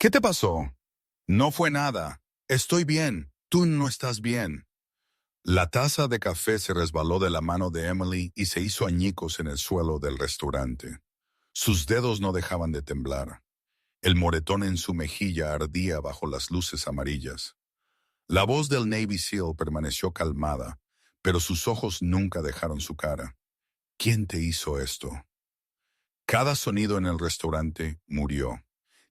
¿Qué te pasó? No fue nada. Estoy bien. Tú no estás bien. La taza de café se resbaló de la mano de Emily y se hizo añicos en el suelo del restaurante. Sus dedos no dejaban de temblar. El moretón en su mejilla ardía bajo las luces amarillas. La voz del Navy SEAL permaneció calmada, pero sus ojos nunca dejaron su cara. ¿Quién te hizo esto? Cada sonido en el restaurante murió.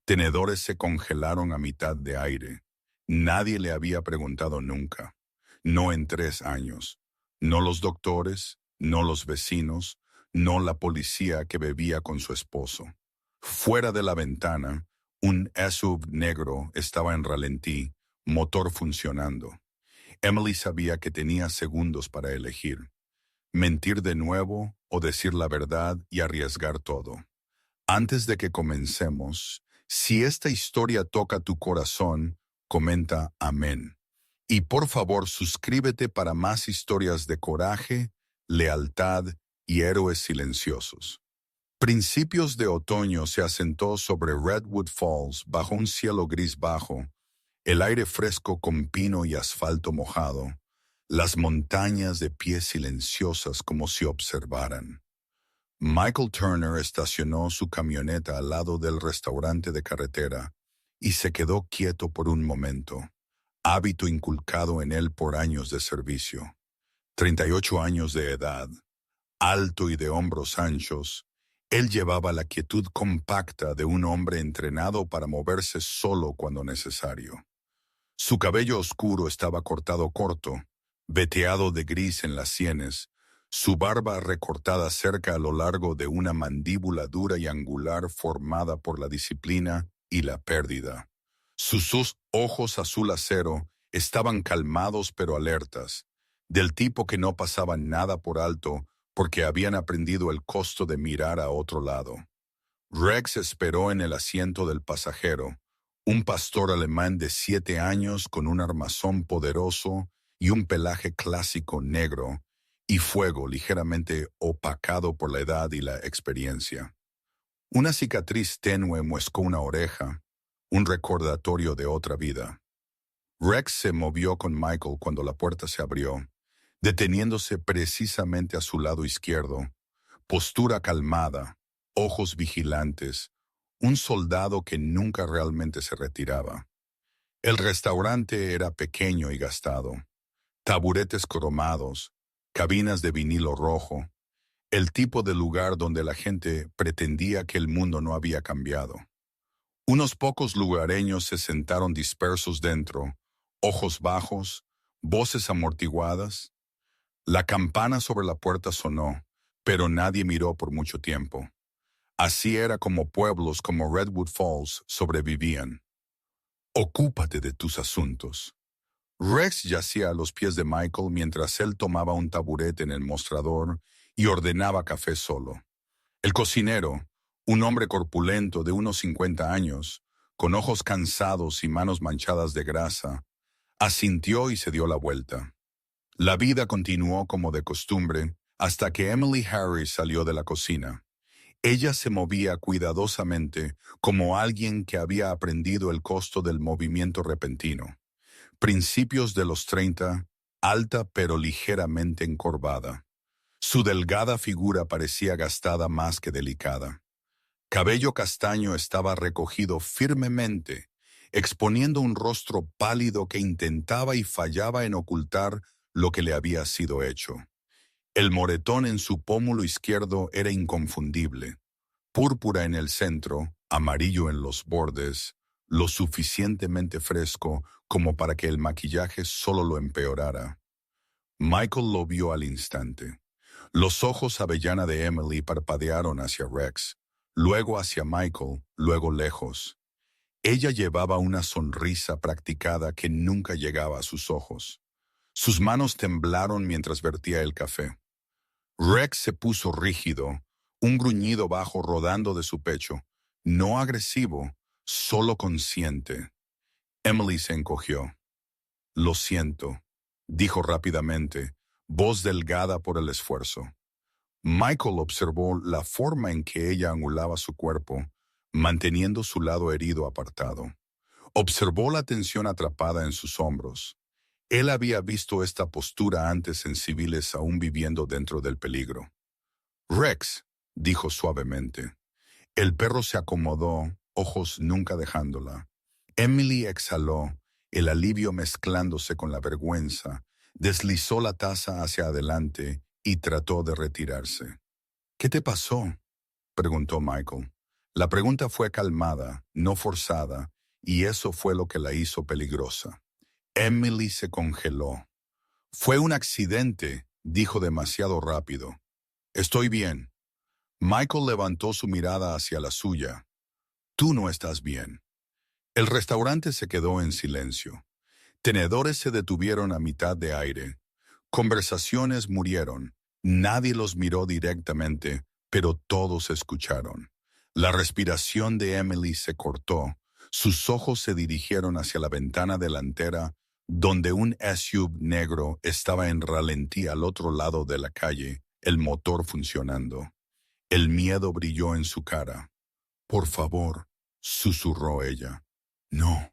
Tenedores se congelaron a mitad de aire. Nadie le había preguntado nunca. No en 3 años. No los doctores, no los vecinos, no la policía que bebía con su esposo. Fuera de la ventana, un SUV negro estaba en ralentí, motor funcionando. Emily sabía que tenía segundos para elegir. Mentir de nuevo o decir la verdad y arriesgar todo. Antes de que comencemos, si esta historia toca tu corazón, comenta amén. Y por favor, suscríbete para más historias de coraje, lealtad y héroes silenciosos. Principios de otoño se asentó sobre Redwood Falls bajo un cielo gris bajo, el aire fresco con pino y asfalto mojado, las montañas de pies silenciosas como si observaran. Michael Turner estacionó su camioneta al lado del restaurante de carretera y se quedó quieto por un momento, hábito inculcado en él por años de servicio. 38 años de edad, alto y de hombros anchos, él llevaba la quietud compacta de un hombre entrenado para moverse solo cuando necesario. Su cabello oscuro estaba cortado corto, veteado de gris en las sienes, su barba recortada cerca a lo largo de una mandíbula dura y angular formada por la disciplina y la pérdida. Sus ojos azul acero estaban calmados pero alertas, del tipo que no pasaban nada por alto porque habían aprendido el costo de mirar a otro lado. Rex esperó en el asiento del pasajero, un pastor alemán de 7 años con un armazón poderoso y un pelaje clásico negro, y fuego ligeramente opacado por la edad y la experiencia. Una cicatriz tenue muescó una oreja, un recordatorio de otra vida. Rex se movió con Michael cuando la puerta se abrió, deteniéndose precisamente a su lado izquierdo, postura calmada, ojos vigilantes, un soldado que nunca realmente se retiraba. El restaurante era pequeño y gastado, taburetes cromados, cabinas de vinilo rojo, el tipo de lugar donde la gente pretendía que el mundo no había cambiado. Unos pocos lugareños se sentaron dispersos dentro, ojos bajos, voces amortiguadas. La campana sobre la puerta sonó, pero nadie miró por mucho tiempo. Así era como pueblos como Redwood Falls sobrevivían. Ocúpate de tus asuntos. Rex yacía a los pies de Michael mientras él tomaba un taburete en el mostrador y ordenaba café solo. El cocinero, un hombre corpulento de unos 50 años, con ojos cansados y manos manchadas de grasa, asintió y se dio la vuelta. La vida continuó como de costumbre hasta que Emily Harris salió de la cocina. Ella se movía cuidadosamente como alguien que había aprendido el costo del movimiento repentino. Principios de los 30, alta pero ligeramente encorvada. Su delgada figura parecía gastada más que delicada. Cabello castaño estaba recogido firmemente, exponiendo un rostro pálido que intentaba y fallaba en ocultar lo que le había sido hecho. El moretón en su pómulo izquierdo era inconfundible, púrpura en el centro, amarillo en los bordes, lo suficientemente fresco como para que el maquillaje solo lo empeorara. Michael lo vio al instante. Los ojos avellana de Emily parpadearon hacia Rex, luego hacia Michael, luego lejos. Ella llevaba una sonrisa practicada que nunca llegaba a sus ojos. Sus manos temblaron mientras vertía el café. Rex se puso rígido, un gruñido bajo rodando de su pecho, no agresivo, solo consciente. Emily se encogió. Lo siento, dijo rápidamente, voz delgada por el esfuerzo. Michael observó la forma en que ella angulaba su cuerpo, manteniendo su lado herido apartado. Observó la tensión atrapada en sus hombros. Él había visto esta postura antes en civiles aún viviendo dentro del peligro. «Rex», dijo suavemente. El perro se acomodó, ojos nunca dejándola. Emily exhaló, el alivio mezclándose con la vergüenza, deslizó la taza hacia adelante y trató de retirarse. «¿Qué te pasó?», preguntó Michael. La pregunta fue calmada, no forzada, y eso fue lo que la hizo peligrosa. Emily se congeló. «Fue un accidente», dijo demasiado rápido. «Estoy bien». Michael levantó su mirada hacia la suya. «Tú no estás bien». El restaurante se quedó en silencio. Tenedores se detuvieron a mitad de aire. Conversaciones murieron. Nadie los miró directamente, pero todos escucharon. La respiración de Emily se cortó. Sus ojos se dirigieron hacia la ventana delantera, donde un SUV negro estaba en ralentí al otro lado de la calle, el motor funcionando. El miedo brilló en su cara. «Por favor», susurró ella. «No».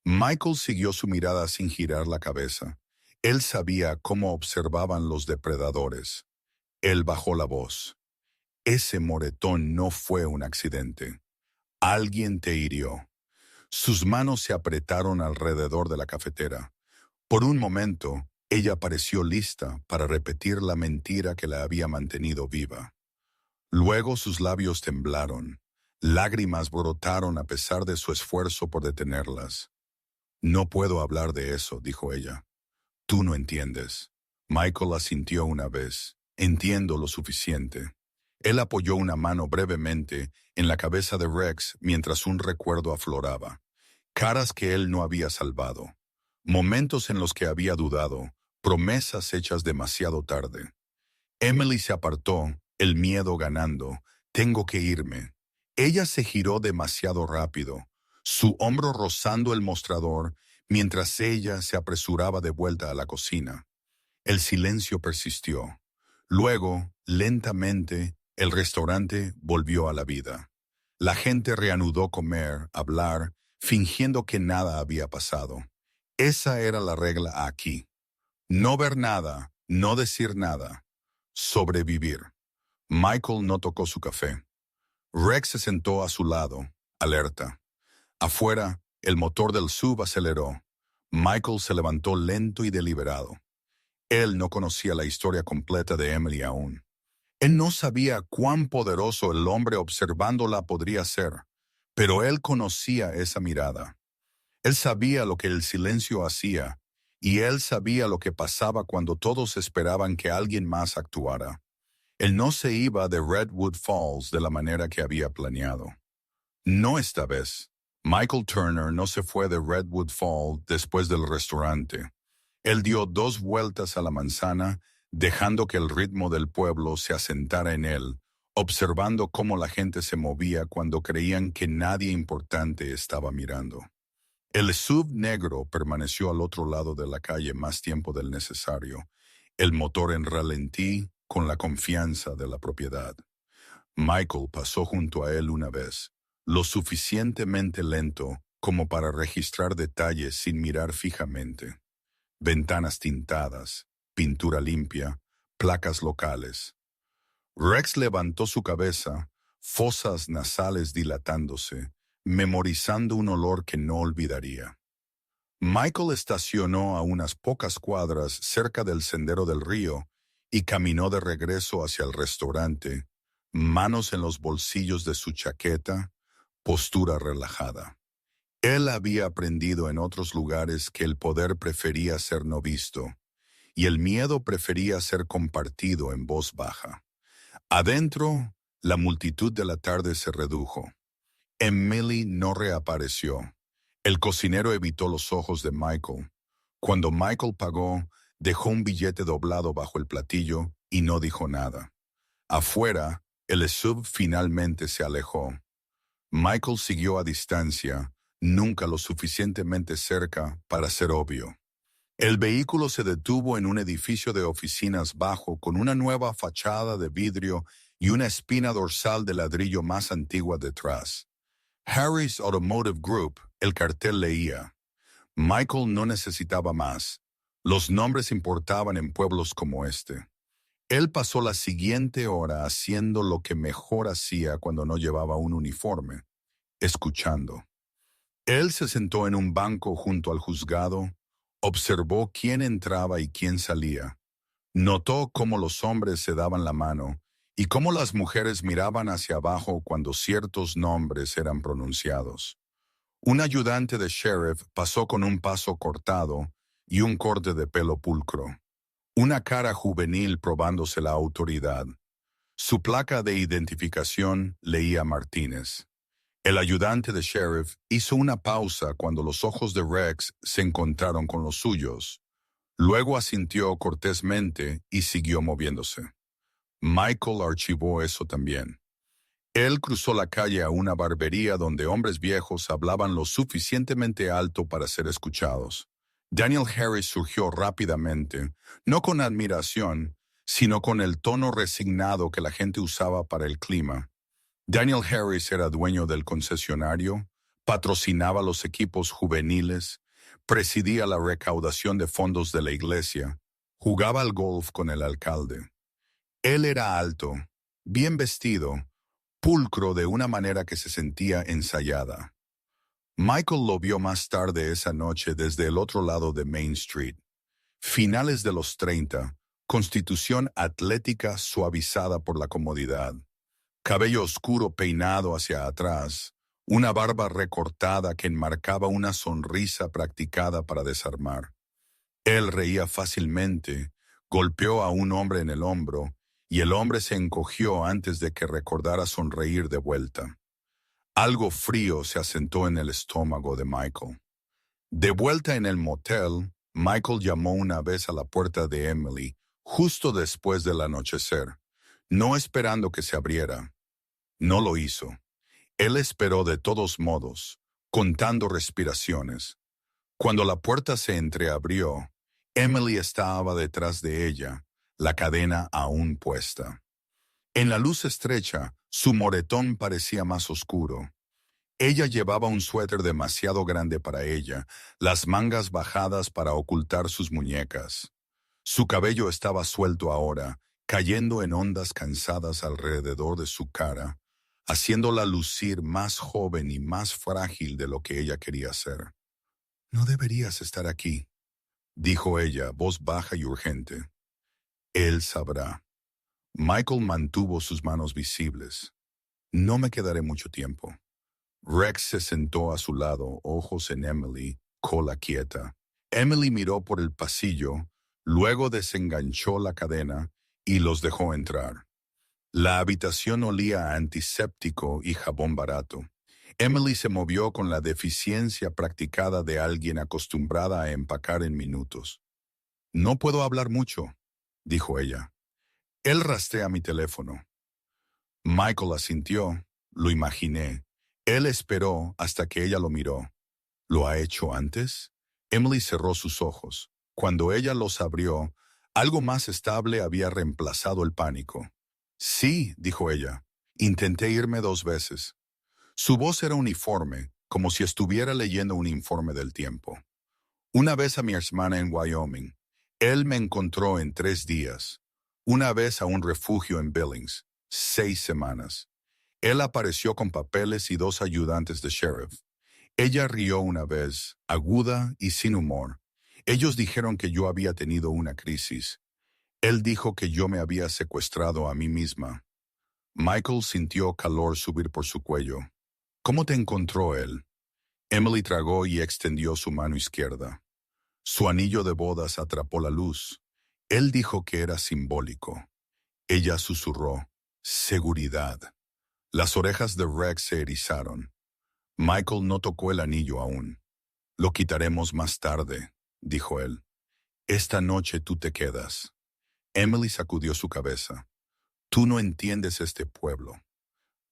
Michael siguió su mirada sin girar la cabeza. Él sabía cómo observaban los depredadores. Él bajó la voz. «Ese moretón no fue un accidente. Alguien te hirió». Sus manos se apretaron alrededor de la cafetera. Por un momento, ella pareció lista para repetir la mentira que la había mantenido viva. Luego sus labios temblaron. Lágrimas brotaron a pesar de su esfuerzo por detenerlas. «No puedo hablar de eso», dijo ella. «Tú no entiendes». Michael asintió una vez. «Entiendo lo suficiente». Él apoyó una mano brevemente en la cabeza de Rex mientras un recuerdo afloraba. Caras que él no había salvado. Momentos en los que había dudado. Promesas hechas demasiado tarde. Emily se apartó, el miedo ganando. «Tengo que irme». Ella se giró demasiado rápido, su hombro rozando el mostrador, mientras ella se apresuraba de vuelta a la cocina. El silencio persistió. Luego, lentamente, el restaurante volvió a la vida. La gente reanudó comer, hablar, fingiendo que nada había pasado. Esa era la regla aquí. No ver nada, no decir nada. Sobrevivir. Michael no tocó su café. Rex se sentó a su lado, alerta. Afuera, el motor del SUV aceleró. Michael se levantó lento y deliberado. Él no conocía la historia completa de Emily aún. Él no sabía cuán poderoso el hombre observándola podría ser, pero él conocía esa mirada. Él sabía lo que el silencio hacía, y él sabía lo que pasaba cuando todos esperaban que alguien más actuara. Él no se iba de Redwood Falls de la manera que había planeado. No esta vez. Michael Turner no se fue de Redwood Falls después del restaurante. Él dio 2 vueltas a la manzana, dejando que el ritmo del pueblo se asentara en él, observando cómo la gente se movía cuando creían que nadie importante estaba mirando. El SUV negro permaneció al otro lado de la calle más tiempo del necesario, el motor en ralentí con la confianza de la propiedad. Michael pasó junto a él una vez, lo suficientemente lento como para registrar detalles sin mirar fijamente. Ventanas tintadas, pintura limpia, placas locales. Rex levantó su cabeza, fosas nasales dilatándose, memorizando un olor que no olvidaría. Michael estacionó a unas pocas cuadras cerca del sendero del río y caminó de regreso hacia el restaurante, manos en los bolsillos de su chaqueta, postura relajada. Él había aprendido en otros lugares que el poder prefería ser no visto, y el miedo prefería ser compartido en voz baja. Adentro, la multitud de la tarde se redujo. Emily no reapareció. El cocinero evitó los ojos de Michael. Cuando Michael pagó, dejó un billete doblado bajo el platillo y no dijo nada. Afuera, el SUV finalmente se alejó. Michael siguió a distancia, nunca lo suficientemente cerca para ser obvio. El vehículo se detuvo en un edificio de oficinas bajo con una nueva fachada de vidrio y una espina dorsal de ladrillo más antigua detrás. Harris Automotive Group, el cartel leía. Michael no necesitaba más. Los nombres importaban en pueblos como este. Él pasó la siguiente hora haciendo lo que mejor hacía cuando no llevaba un uniforme, escuchando. Él se sentó en un banco junto al juzgado, observó quién entraba y quién salía. Notó cómo los hombres se daban la mano y cómo las mujeres miraban hacia abajo cuando ciertos nombres eran pronunciados. Un ayudante de sheriff pasó con un paso cortado y un corte de pelo pulcro. Una cara juvenil probándose la autoridad. Su placa de identificación leía Martínez. El ayudante de sheriff hizo una pausa cuando los ojos de Rex se encontraron con los suyos. Luego asintió cortésmente y siguió moviéndose. Michael archivó eso también. Él cruzó la calle a una barbería donde hombres viejos hablaban lo suficientemente alto para ser escuchados. Daniel Harris surgió rápidamente, no con admiración, sino con el tono resignado que la gente usaba para el clima. Daniel Harris era dueño del concesionario, patrocinaba los equipos juveniles, presidía la recaudación de fondos de la iglesia, jugaba al golf con el alcalde. Él era alto, bien vestido, pulcro de una manera que se sentía ensayada. Michael lo vio más tarde esa noche desde el otro lado de Main Street. Finales de los 30, constitución atlética suavizada por la comodidad. Cabello oscuro peinado hacia atrás, una barba recortada que enmarcaba una sonrisa practicada para desarmar. Él reía fácilmente, golpeó a un hombre en el hombro, y el hombre se encogió antes de que recordara sonreír de vuelta. Algo frío se asentó en el estómago de Michael. De vuelta en el motel, Michael llamó una vez a la puerta de Emily, justo después del anochecer, no esperando que se abriera. No lo hizo. Él esperó de todos modos, contando respiraciones. Cuando la puerta se entreabrió, Emily estaba detrás de ella, la cadena aún puesta. En la luz estrecha, su moretón parecía más oscuro. Ella llevaba un suéter demasiado grande para ella, las mangas bajadas para ocultar sus muñecas. Su cabello estaba suelto ahora, cayendo en ondas cansadas alrededor de su cara, haciéndola lucir más joven y más frágil de lo que ella quería ser. «No deberías estar aquí», dijo ella, voz baja y urgente. Él sabrá. Michael mantuvo sus manos visibles. «No me quedaré mucho tiempo». Rex se sentó a su lado, ojos en Emily, cola quieta. Emily miró por el pasillo, luego desenganchó la cadena y los dejó entrar. La habitación olía a antiséptico y jabón barato. Emily se movió con la deficiencia practicada de alguien acostumbrada a empacar en minutos. «No puedo hablar mucho», dijo ella. «Él rastrea mi teléfono». Michael asintió, lo imaginé. Él esperó hasta que ella lo miró. ¿Lo ha hecho antes? Emily cerró sus ojos. Cuando ella los abrió, algo más estable había reemplazado el pánico. «Sí», dijo ella. «Intenté irme 2 veces». Su voz era uniforme, como si estuviera leyendo un informe del tiempo. «Una vez a mi hermana en Wyoming. Él me encontró en 3 días. Una vez a un refugio en Billings. 6 semanas. Él apareció con papeles y 2 ayudantes de sheriff. Ella rió una vez, aguda y sin humor. Ellos dijeron que yo había tenido una crisis. Él dijo que yo me había secuestrado a mí misma». Michael sintió calor subir por su cuello. «¿Cómo te encontró él?» Emily tragó y extendió su mano izquierda. Su anillo de bodas atrapó la luz. Él dijo que era simbólico. Ella susurró, «Seguridad». Las orejas de Rex se erizaron. Michael no tocó el anillo aún. «Lo quitaremos más tarde», dijo él. «Esta noche tú te quedas». Emily sacudió su cabeza. «Tú no entiendes este pueblo».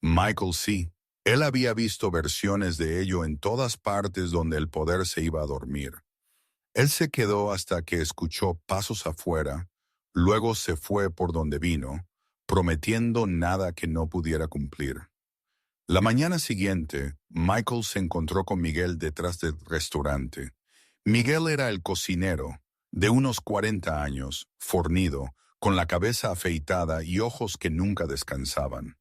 Michael sí. Él había visto versiones de ello en todas partes donde el poder se iba a dormir. Él se quedó hasta que escuchó pasos afuera, luego se fue por donde vino, prometiendo nada que no pudiera cumplir. La mañana siguiente, Michael se encontró con Miguel detrás del restaurante. Miguel era el cocinero, de unos 40 años, fornido, con la cabeza afeitada y ojos que nunca descansaban.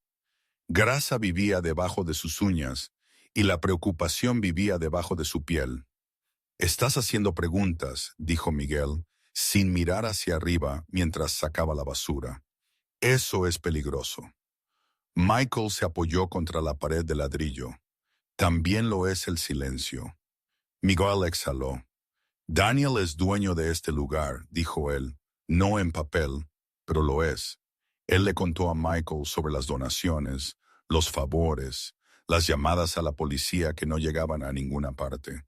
Grasa vivía debajo de sus uñas y la preocupación vivía debajo de su piel. «Estás haciendo preguntas», dijo Miguel, sin mirar hacia arriba mientras sacaba la basura. «Eso es peligroso». Michael se apoyó contra la pared de ladrillo. «También lo es el silencio». Miguel exhaló. «Daniel es dueño de este lugar», dijo él. «No en papel, pero lo es». Él le contó a Michael sobre las donaciones, los favores, las llamadas a la policía que no llegaban a ninguna parte.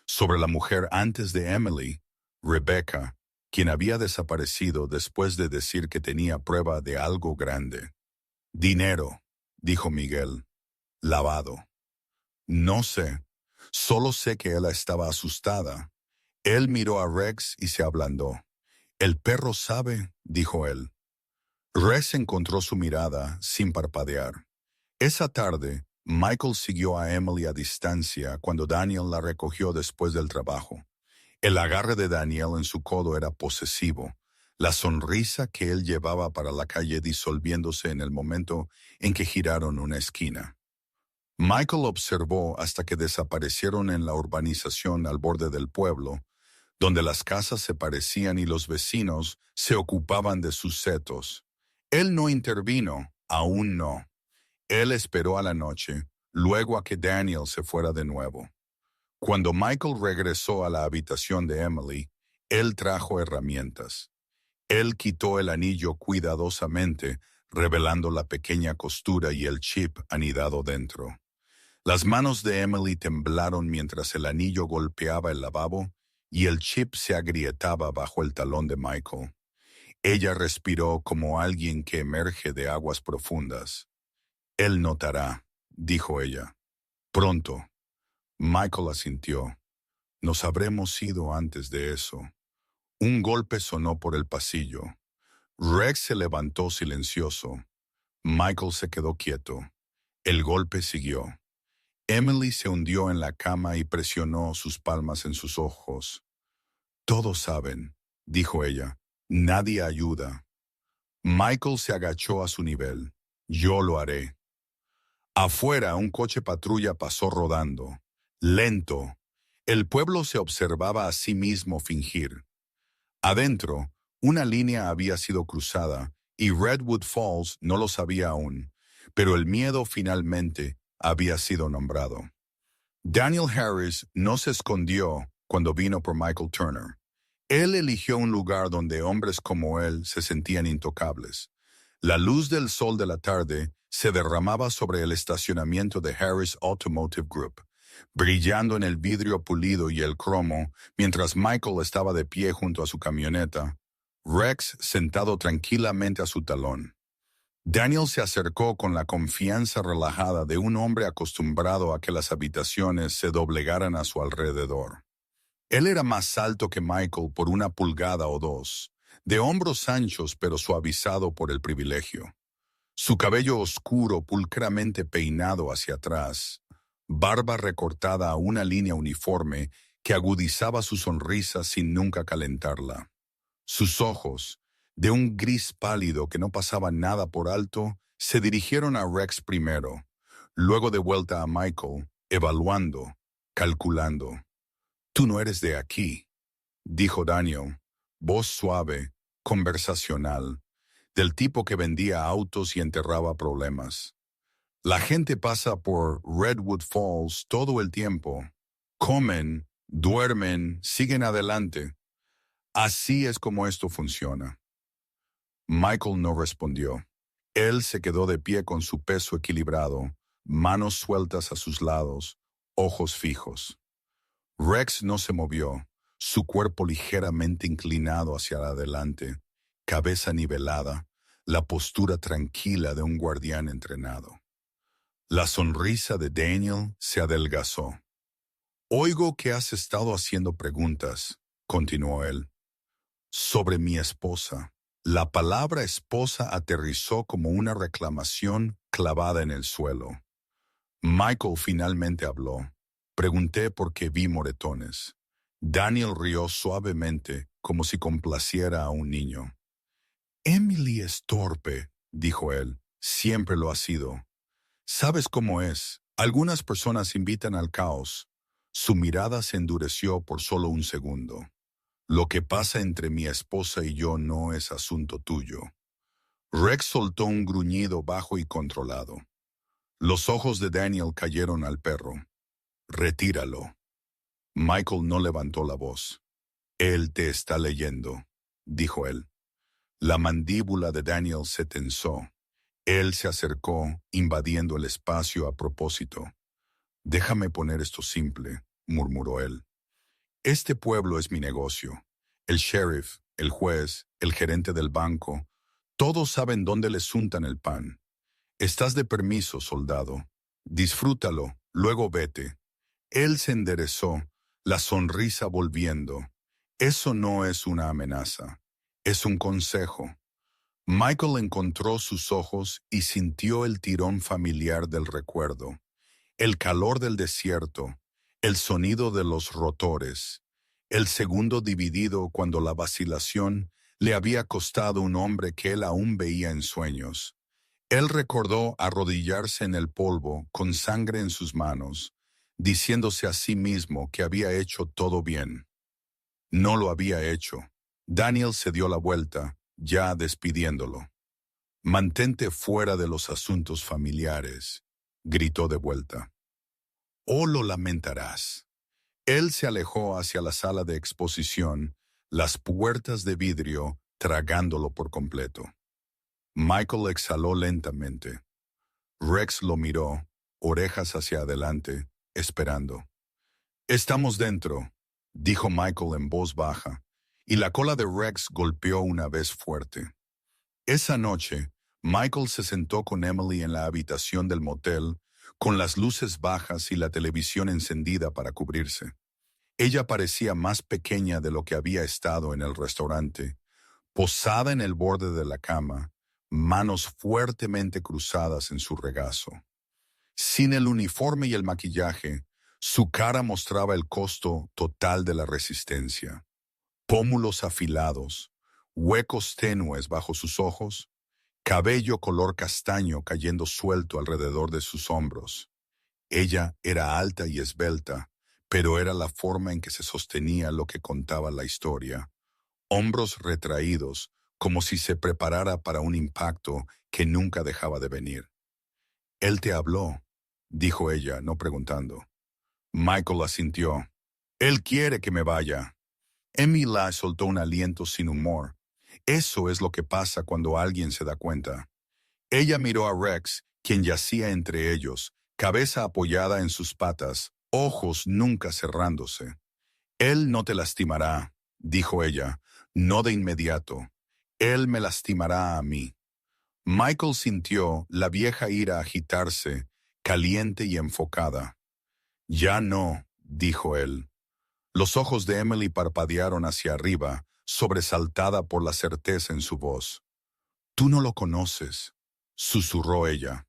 Sobre la mujer antes de Emily, Rebecca, quien había desaparecido después de decir que tenía prueba de algo grande. «Dinero», dijo Miguel. «Lavado». «No sé. Solo sé que ella estaba asustada». Él miró a Rex y se ablandó. «El perro sabe», dijo él. Rex encontró su mirada sin parpadear. Esa tarde, Michael siguió a Emily a distancia cuando Daniel la recogió después del trabajo. El agarre de Daniel en su codo era posesivo, la sonrisa que él llevaba para la calle disolviéndose en el momento en que giraron una esquina. Michael observó hasta que desaparecieron en la urbanización al borde del pueblo, donde las casas se parecían y los vecinos se ocupaban de sus setos. Él no intervino, aún no. Él esperó a la noche, luego a que Daniel se fuera de nuevo. Cuando Michael regresó a la habitación de Emily, él trajo herramientas. Él quitó el anillo cuidadosamente, revelando la pequeña costura y el chip anidado dentro. Las manos de Emily temblaron mientras el anillo golpeaba el lavabo y el chip se agrietaba bajo el talón de Michael. Ella respiró como alguien que emerge de aguas profundas. «Él notará», dijo ella. «Pronto». Michael asintió. «Nos habremos ido antes de eso». Un golpe sonó por el pasillo. Rex se levantó silencioso. Michael se quedó quieto. El golpe siguió. Emily se hundió en la cama y presionó sus palmas en sus ojos. «Todos saben», dijo ella. «Nadie ayuda». Michael se agachó a su nivel. «Yo lo haré». Afuera, un coche patrulla pasó rodando. Lento. El pueblo se observaba a sí mismo fingir. Adentro, una línea había sido cruzada y Redwood Falls no lo sabía aún, pero el miedo finalmente había sido nombrado. Daniel Harris no se escondió cuando vino por Michael Turner. Él eligió un lugar donde hombres como él se sentían intocables. La luz del sol de la tarde se derramaba sobre el estacionamiento de Harris Automotive Group, brillando en el vidrio pulido y el cromo, mientras Michael estaba de pie junto a su camioneta, Rex sentado tranquilamente a su talón. Daniel se acercó con la confianza relajada de un hombre acostumbrado a que las habitaciones se doblegaran a su alrededor. Él era más alto que Michael por 1 pulgada o 2, de hombros anchos pero suavizado por el privilegio. Su cabello oscuro pulcramente peinado hacia atrás, barba recortada a una línea uniforme que agudizaba su sonrisa sin nunca calentarla. Sus ojos, de un gris pálido que no pasaba nada por alto, se dirigieron a Rex primero, luego de vuelta a Michael, evaluando, calculando. «Tú no eres de aquí», dijo Daniel, voz suave, conversacional, del tipo que vendía autos y enterraba problemas. «La gente pasa por Redwood Falls todo el tiempo. Comen, duermen, siguen adelante. Así es como esto funciona». Michael no respondió. Él se quedó de pie con su peso equilibrado, manos sueltas a sus lados, ojos fijos. Rex no se movió, su cuerpo ligeramente inclinado hacia adelante, cabeza nivelada, la postura tranquila de un guardián entrenado. La sonrisa de Daniel se adelgazó. «Oigo que has estado haciendo preguntas», continuó él, «sobre mi esposa». La palabra esposa aterrizó como una reclamación clavada en el suelo. Michael finalmente habló. Pregunté por qué vi moretones. Daniel rió suavemente, como si complaciera a un niño. Emily es torpe, dijo él. Siempre lo ha sido. ¿Sabes cómo es? Algunas personas invitan al caos. Su mirada se endureció por solo un segundo. Lo que pasa entre mi esposa y yo no es asunto tuyo. Rex soltó un gruñido bajo y controlado. Los ojos de Daniel cayeron al perro. Retíralo. Michael no levantó la voz. Él te está leyendo, dijo él. La mandíbula de Daniel se tensó. Él se acercó, invadiendo el espacio a propósito. Déjame poner esto simple, murmuró él. Este pueblo es mi negocio. El sheriff, el juez, el gerente del banco, todos saben dónde les untan el pan. Estás de permiso, soldado. Disfrútalo, luego vete. Él se enderezó, la sonrisa volviendo. Eso no es una amenaza, es un consejo. Michael encontró sus ojos y sintió el tirón familiar del recuerdo, el calor del desierto, el sonido de los rotores, el segundo dividido cuando la vacilación le había costado un hombre que él aún veía en sueños. Él recordó arrodillarse en el polvo con sangre en sus manos, diciéndose a sí mismo que había hecho todo bien. No lo había hecho. Daniel se dio la vuelta, ya despidiéndolo. Mantente fuera de los asuntos familiares, gritó de vuelta. O lo lamentarás. Él se alejó hacia la sala de exposición, las puertas de vidrio tragándolo por completo. Michael exhaló lentamente. Rex lo miró, orejas hacia adelante, esperando. Estamos dentro, dijo Michael en voz baja, y la cola de Rex golpeó una vez fuerte. Esa noche, Michael se sentó con Emily en la habitación del motel, con las luces bajas y la televisión encendida para cubrirse. Ella parecía más pequeña de lo que había estado en el restaurante, posada en el borde de la cama, manos fuertemente cruzadas en su regazo. Sin el uniforme y el maquillaje, su cara mostraba el costo total de la resistencia. Pómulos afilados, huecos tenues bajo sus ojos, cabello color castaño cayendo suelto alrededor de sus hombros. Ella era alta y esbelta, pero era la forma en que se sostenía lo que contaba la historia. Hombros retraídos, como si se preparara para un impacto que nunca dejaba de venir. Él te habló, dijo ella, no preguntando. Michael asintió. Él quiere que me vaya. Emily soltó un aliento sin humor. Eso es lo que pasa cuando alguien se da cuenta. Ella miró a Rex, quien yacía entre ellos, cabeza apoyada en sus patas, ojos nunca cerrándose. Él no te lastimará, dijo ella, no de inmediato. Él me lastimará a mí. Michael sintió la vieja ira agitarse, caliente y enfocada. Ya no, dijo él. Los ojos de Emily parpadearon hacia arriba, sobresaltada por la certeza en su voz. Tú no lo conoces, susurró ella.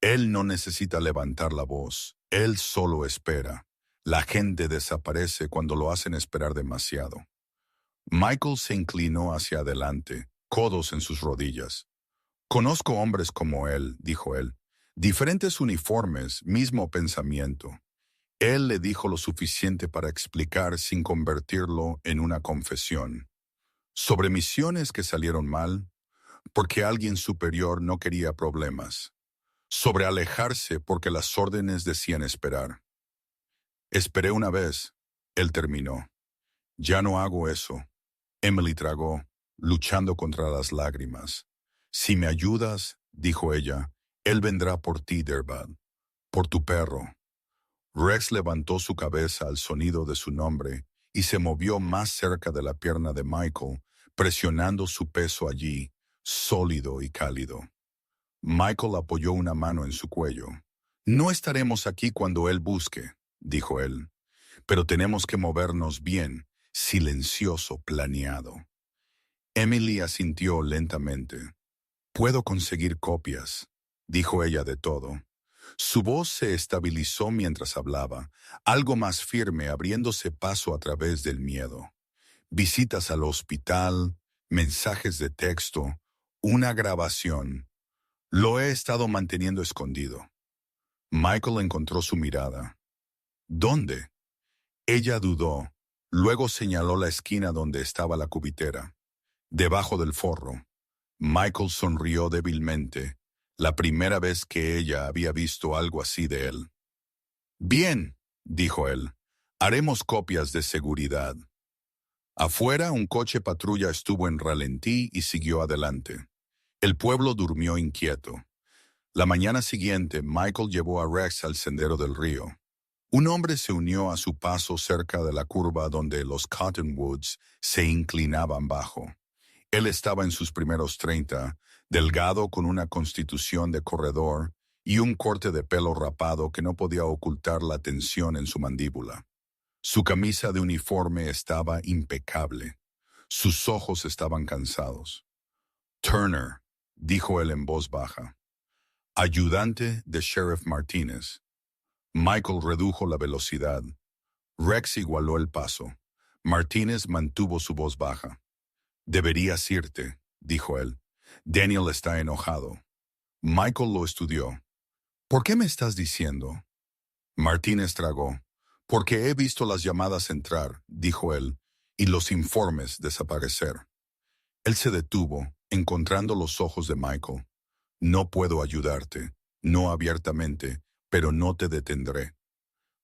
Él no necesita levantar la voz, él solo espera. La gente desaparece cuando lo hacen esperar demasiado. Michael se inclinó hacia adelante, codos en sus rodillas. Conozco hombres como él, dijo él. Diferentes uniformes, mismo pensamiento. Él le dijo lo suficiente para explicar sin convertirlo en una confesión. Sobre misiones que salieron mal, porque alguien superior no quería problemas. Sobre alejarse porque las órdenes decían esperar. Esperé una vez, él terminó. Ya no hago eso. Emily tragó, luchando contra las lágrimas. Si me ayudas, dijo ella, él vendrá por ti, Derbad, por tu perro. Rex levantó su cabeza al sonido de su nombre y se movió más cerca de la pierna de Michael, presionando su peso allí, sólido y cálido. Michael apoyó una mano en su cuello. No estaremos aquí cuando él busque, dijo él, pero tenemos que movernos bien, silencioso, planeado. Emily asintió lentamente. Puedo conseguir copias, dijo ella de todo. Su voz se estabilizó mientras hablaba, algo más firme abriéndose paso a través del miedo. Visitas al hospital, mensajes de texto, una grabación. Lo he estado manteniendo escondido. Michael encontró su mirada. ¿Dónde? Ella dudó. Luego señaló la esquina donde estaba la cubitera. Debajo del forro. Michael sonrió débilmente, la primera vez que ella había visto algo así de él. Bien, dijo él, haremos copias de seguridad. Afuera, un coche patrulla estuvo en ralentí y siguió adelante. El pueblo durmió inquieto. La mañana siguiente, Michael llevó a Rex al sendero del río. Un hombre se unió a su paso cerca de la curva donde los Cottonwoods se inclinaban bajo. Él estaba en sus primeros 30, delgado con una constitución de corredor y un corte de pelo rapado que no podía ocultar la tensión en su mandíbula. Su camisa de uniforme estaba impecable. Sus ojos estaban cansados. Turner, dijo él en voz baja. Ayudante de Sheriff Martínez. Michael redujo la velocidad. Rex igualó el paso. Martínez mantuvo su voz baja. Deberías irte, dijo él. Daniel está enojado. Michael lo estudió. ¿Por qué me estás diciendo? Martínez tragó. Porque he visto las llamadas entrar, dijo él, y los informes desaparecer. Él se detuvo, encontrando los ojos de Michael. No puedo ayudarte, no abiertamente, pero no te detendré.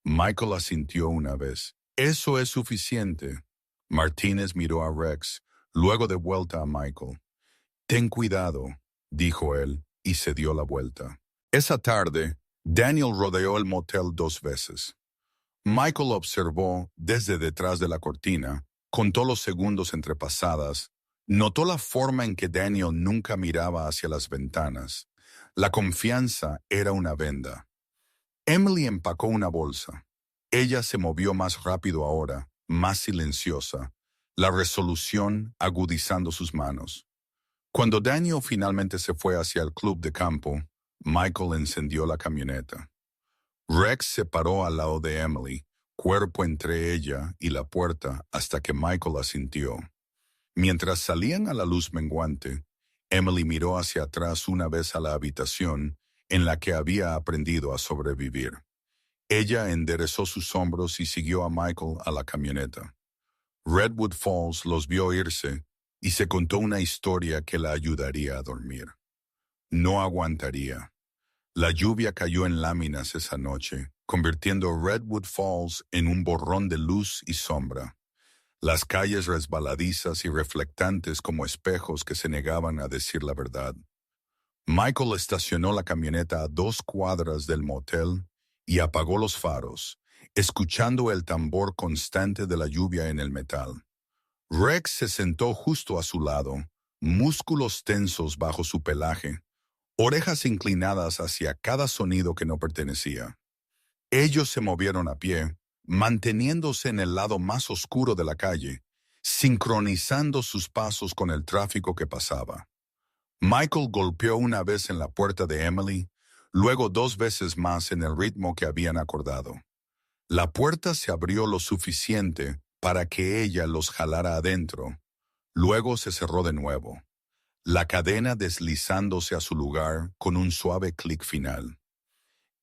Michael asintió una vez. Eso es suficiente. Martínez miró a Rex, luego de vuelta a Michael. Ten cuidado, dijo él, y se dio la vuelta. Esa tarde, Daniel rodeó el motel 2 veces. Michael observó desde detrás de la cortina, contó los segundos entre pasadas, notó la forma en que Daniel nunca miraba hacia las ventanas. La confianza era una venda. Emily empacó una bolsa. Ella se movió más rápido ahora, más silenciosa, la resolución agudizando sus manos. Cuando Daniel finalmente se fue hacia el club de campo, Michael encendió la camioneta. Rex se paró al lado de Emily, cuerpo entre ella y la puerta hasta que Michael asintió. Mientras salían a la luz menguante, Emily miró hacia atrás una vez a la habitación en la que había aprendido a sobrevivir. Ella enderezó sus hombros y siguió a Michael a la camioneta. Redwood Falls los vio irse y se contó una historia que la ayudaría a dormir. No aguantaría. La lluvia cayó en láminas esa noche, convirtiendo Redwood Falls en un borrón de luz y sombra. Las calles resbaladizas y reflectantes como espejos que se negaban a decir la verdad. Michael estacionó la camioneta a 2 cuadras del motel y apagó los faros, escuchando el tambor constante de la lluvia en el metal. Rex se sentó justo a su lado, músculos tensos bajo su pelaje, orejas inclinadas hacia cada sonido que no pertenecía. Ellos se movieron a pie, manteniéndose en el lado más oscuro de la calle, sincronizando sus pasos con el tráfico que pasaba. Michael golpeó una vez en la puerta de Emily, luego 2 veces más en el ritmo que habían acordado. La puerta se abrió lo suficiente para que ella los jalara adentro. Luego se cerró de nuevo, la cadena deslizándose a su lugar con un suave clic final.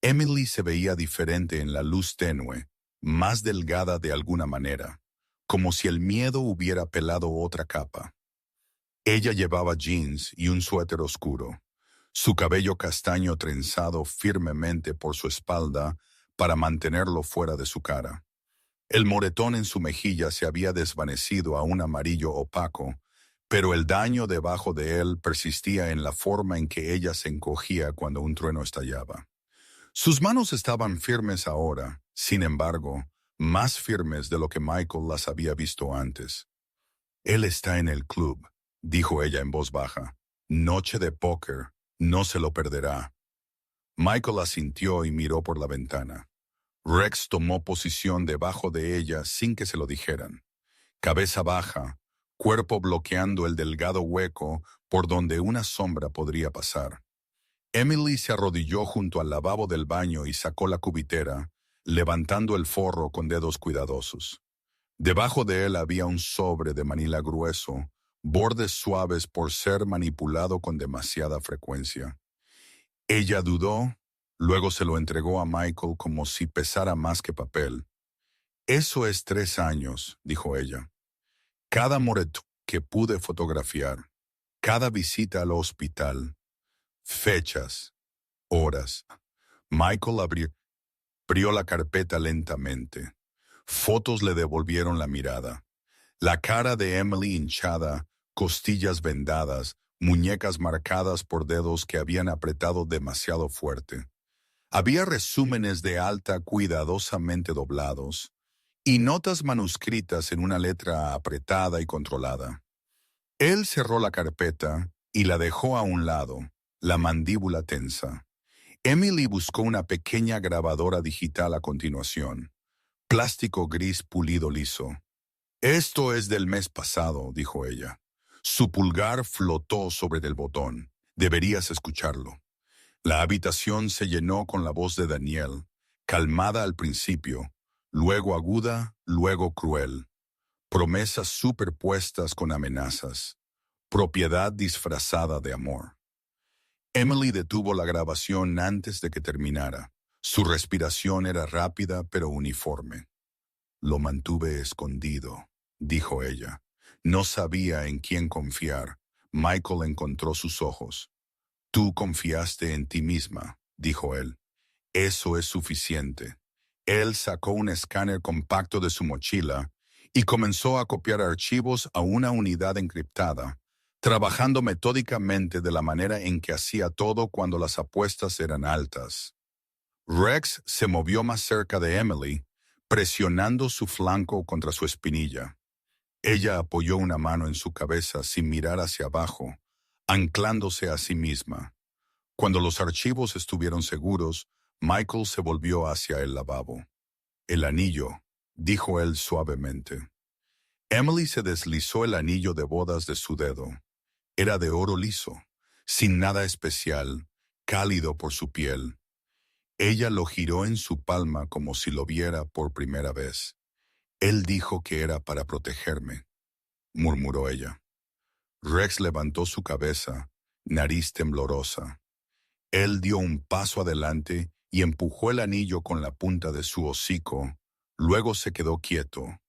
Emily se veía diferente en la luz tenue, más delgada de alguna manera, como si el miedo hubiera pelado otra capa. Ella llevaba jeans y un suéter oscuro, su cabello castaño trenzado firmemente por su espalda para mantenerlo fuera de su cara. El moretón en su mejilla se había desvanecido a un amarillo opaco, pero el daño debajo de él persistía en la forma en que ella se encogía cuando un trueno estallaba. Sus manos estaban firmes ahora, sin embargo, más firmes de lo que Michael las había visto antes. Él está en el club, dijo ella en voz baja. Noche de póker, no se lo perderá. Michael asintió y miró por la ventana. Rex tomó posición debajo de ella sin que se lo dijeran. Cabeza baja, cuerpo bloqueando el delgado hueco por donde una sombra podría pasar. Emily se arrodilló junto al lavabo del baño y sacó la cubitera, levantando el forro con dedos cuidadosos. Debajo de él había un sobre de manila grueso, bordes suaves por ser manipulado con demasiada frecuencia. Ella dudó, luego se lo entregó a Michael como si pesara más que papel. Eso es 3 años, dijo ella. Cada moretón que pude fotografiar, cada visita al hospital, fechas, horas. Michael abrió la carpeta lentamente. Fotos le devolvieron la mirada. La cara de Emily hinchada, costillas vendadas, muñecas marcadas por dedos que habían apretado demasiado fuerte. Había resúmenes de alta cuidadosamente doblados y notas manuscritas en una letra apretada y controlada. Él cerró la carpeta y la dejó a un lado, la mandíbula tensa. Emily buscó una pequeña grabadora digital a continuación. Plástico gris pulido liso. Esto es del mes pasado, dijo ella. Su pulgar flotó sobre el botón. Deberías escucharlo. La habitación se llenó con la voz de Daniel, calmada al principio, luego aguda, luego cruel. Promesas superpuestas con amenazas. Propiedad disfrazada de amor. Emily detuvo la grabación antes de que terminara. Su respiración era rápida pero uniforme. Lo mantuve escondido, dijo ella. No sabía en quién confiar. Michael encontró sus ojos. Tú confiaste en ti misma, dijo él. Eso es suficiente. Él sacó un escáner compacto de su mochila y comenzó a copiar archivos a una unidad encriptada, trabajando metódicamente de la manera en que hacía todo cuando las apuestas eran altas. Rex se movió más cerca de Emily, presionando su flanco contra su espinilla. Ella apoyó una mano en su cabeza sin mirar hacia abajo, anclándose a sí misma. Cuando los archivos estuvieron seguros, Michael se volvió hacia el lavabo. El anillo, dijo él suavemente. Emily se deslizó el anillo de bodas de su dedo. Era de oro liso, sin nada especial, cálido por su piel. Ella lo giró en su palma como si lo viera por primera vez. Él dijo que era para protegerme, murmuró ella. Rex levantó su cabeza, nariz temblorosa. Él dio un paso adelante y empujó el anillo con la punta de su hocico. Luego se quedó quieto,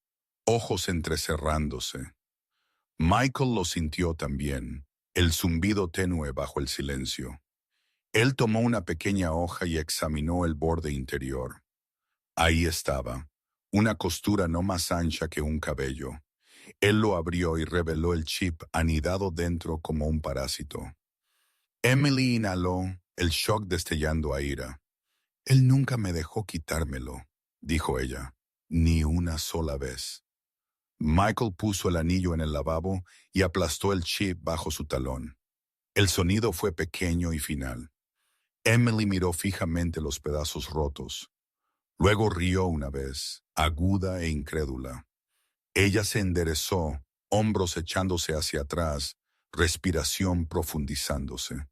ojos entrecerrándose. Michael lo sintió también, el zumbido tenue bajo el silencio. Él tomó una pequeña hoja y examinó el borde interior. Ahí estaba, una costura no más ancha que un cabello. Él lo abrió y reveló el chip anidado dentro como un parásito. Emily inhaló, el shock destellando a ira. Él nunca me dejó quitármelo, dijo ella, ni una sola vez. Michael puso el anillo en el lavabo y aplastó el chip bajo su talón. El sonido fue pequeño y final. Emily miró fijamente los pedazos rotos. Luego rió una vez, aguda e incrédula. Ella se enderezó, hombros echándose hacia atrás, respiración profundizándose.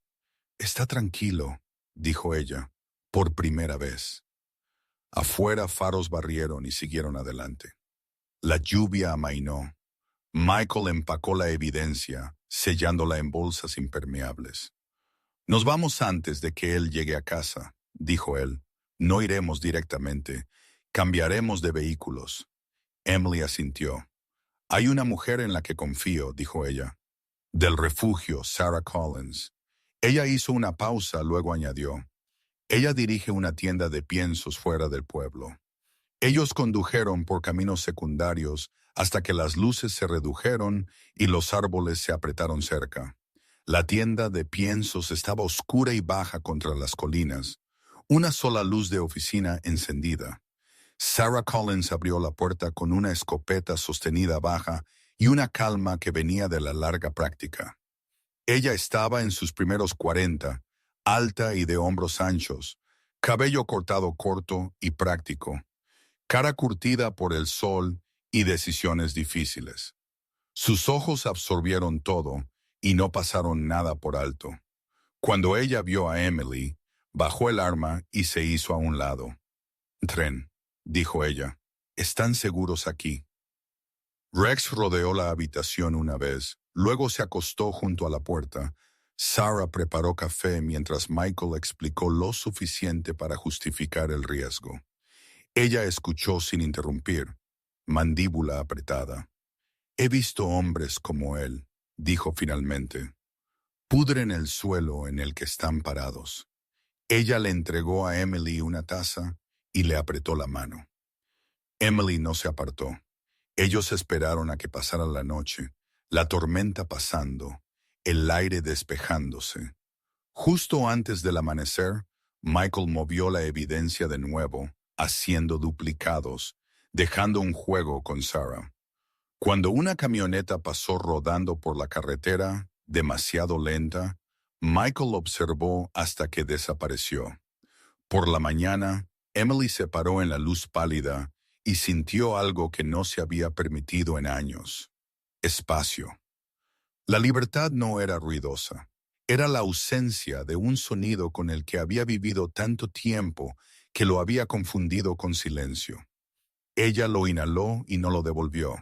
Está tranquilo, dijo ella, por primera vez. Afuera faros barrieron y siguieron adelante. La lluvia amainó. Michael empacó la evidencia, sellándola en bolsas impermeables. Nos vamos antes de que él llegue a casa, dijo él. No iremos directamente. Cambiaremos de vehículos. Emily asintió. Hay una mujer en la que confío, dijo ella. Del refugio, Sarah Collins. Ella hizo una pausa, luego añadió. Ella dirige una tienda de piensos fuera del pueblo. Ellos condujeron por caminos secundarios hasta que las luces se redujeron y los árboles se apretaron cerca. La tienda de piensos estaba oscura y baja contra las colinas, una sola luz de oficina encendida. Sarah Collins abrió la puerta con una escopeta sostenida baja y una calma que venía de la larga práctica. Ella estaba en sus primeros 40, alta y de hombros anchos, cabello cortado corto y práctico, cara curtida por el sol y decisiones difíciles. Sus ojos absorbieron todo y no pasaron nada por alto. Cuando ella vio a Emily, bajó el arma y se hizo a un lado. «Tren», dijo ella, «están seguros aquí». Rex rodeó la habitación una vez, luego se acostó junto a la puerta. Sarah preparó café mientras Michael explicó lo suficiente para justificar el riesgo. Ella escuchó sin interrumpir, mandíbula apretada. «He visto hombres como él», dijo finalmente. «Pudren el suelo en el que están parados». Ella le entregó a Emily una taza y le apretó la mano. Emily no se apartó. Ellos esperaron a que pasara la noche, la tormenta pasando, el aire despejándose. Justo antes del amanecer, Michael movió la evidencia de nuevo, haciendo duplicados, dejando un juego con Sarah. Cuando una camioneta pasó rodando por la carretera, demasiado lenta, Michael observó hasta que desapareció. Por la mañana, Emily se paró en la luz pálida y sintió algo que no se había permitido en años: espacio. La libertad no era ruidosa. Era la ausencia de un sonido con el que había vivido tanto tiempo que lo había confundido con silencio. Ella lo inhaló y no lo devolvió.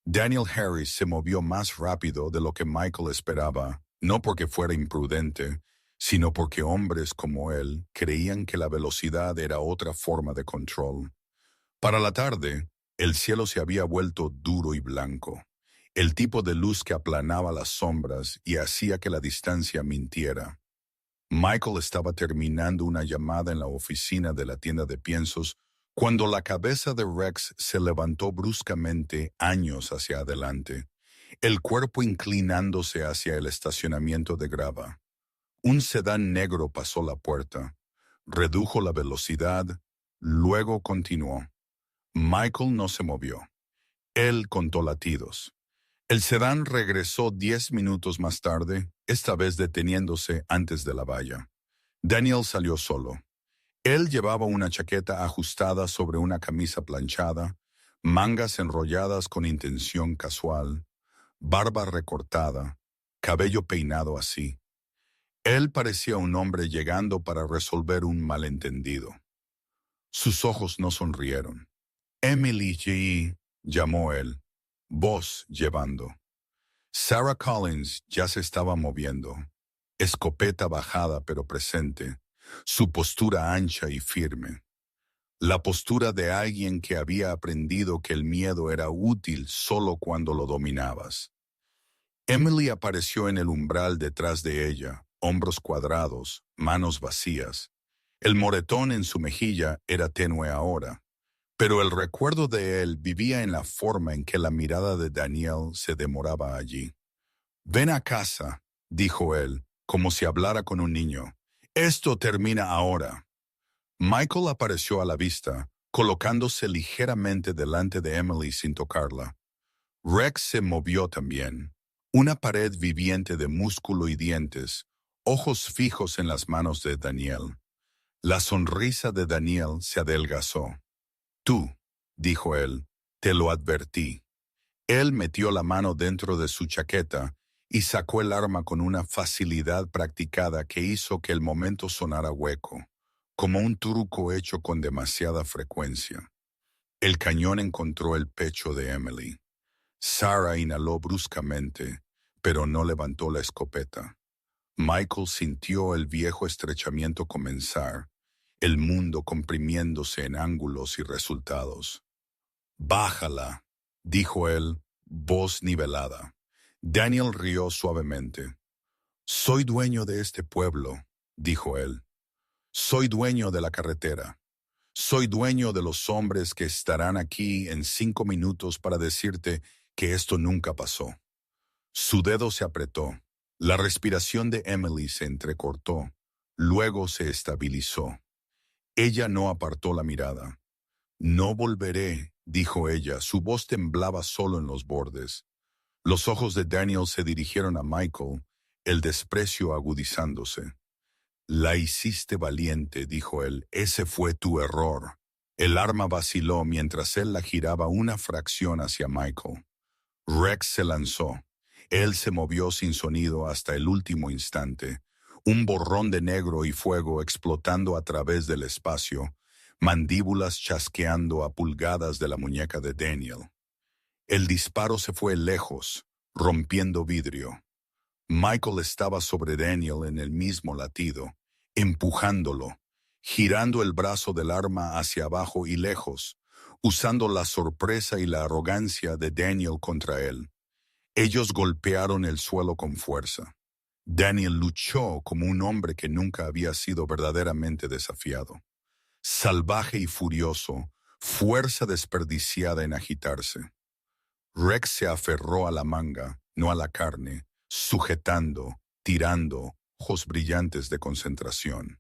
Daniel Harris se movió más rápido de lo que Michael esperaba, no porque fuera imprudente, sino porque hombres como él creían que la velocidad era otra forma de control. Para la tarde, el cielo se había vuelto duro y blanco, el tipo de luz que aplanaba las sombras y hacía que la distancia mintiera. Michael estaba terminando una llamada en la oficina de la tienda de piensos cuando la cabeza de Rex se levantó bruscamente años hacia adelante, el cuerpo inclinándose hacia el estacionamiento de grava. Un sedán negro pasó la puerta, redujo la velocidad, luego continuó. Michael no se movió. Él contó latidos. El sedán regresó 10 minutos más tarde, esta vez deteniéndose antes de la valla. Daniel salió solo. Él llevaba una chaqueta ajustada sobre una camisa planchada, mangas enrolladas con intención casual, barba recortada, cabello peinado así. Él parecía un hombre llegando para resolver un malentendido. Sus ojos no sonrieron. «Emily G», llamó él, voz llevando. Sarah Collins ya se estaba moviendo, escopeta bajada pero presente, su postura ancha y firme. La postura de alguien que había aprendido que el miedo era útil solo cuando lo dominabas. Emily apareció en el umbral detrás de ella, hombros cuadrados, manos vacías. El moretón en su mejilla era tenue ahora, pero el recuerdo de él vivía en la forma en que la mirada de Daniel se demoraba allí. «Ven a casa», dijo él, como si hablara con un niño. «Esto termina ahora». Michael apareció a la vista, colocándose ligeramente delante de Emily sin tocarla. Rex se movió también. Una pared viviente de músculo y dientes, ojos fijos en las manos de Daniel. La sonrisa de Daniel se adelgazó. «Tú», dijo él, «te lo advertí». Él metió la mano dentro de su chaqueta y sacó el arma con una facilidad practicada que hizo que el momento sonara hueco, como un truco hecho con demasiada frecuencia. El cañón encontró el pecho de Emily. Sarah inhaló bruscamente, pero no levantó la escopeta. Michael sintió el viejo estrechamiento comenzar, el mundo comprimiéndose en ángulos y resultados. «Bájala», dijo él, voz nivelada. Daniel rió suavemente. «Soy dueño de este pueblo», dijo él. «Soy dueño de la carretera. Soy dueño de los hombres que estarán aquí en 5 minutos para decirte que esto nunca pasó». Su dedo se apretó. La respiración de Emily se entrecortó. Luego se estabilizó. Ella no apartó la mirada. «No volveré», dijo ella. Su voz temblaba solo en los bordes. Los ojos de Daniel se dirigieron a Michael, el desprecio agudizándose. «La hiciste valiente», dijo él. «Ese fue tu error». El arma vaciló mientras él la giraba una fracción hacia Michael. Rex se lanzó. Él se movió sin sonido hasta el último instante. un borrón de negro y fuego explotando a través del espacio, mandíbulas chasqueando a pulgadas de la muñeca de Daniel. El disparo se fue lejos, rompiendo vidrio. Michael estaba sobre Daniel en el mismo latido, empujándolo, girando el brazo del arma hacia abajo y lejos, usando la sorpresa y la arrogancia de Daniel contra él. Ellos golpearon el suelo con fuerza. Daniel luchó como un hombre que nunca había sido verdaderamente desafiado. Salvaje y furioso, fuerza desperdiciada en agitarse. Rex se aferró a la manga, no a la carne, sujetando, tirando, ojos brillantes de concentración.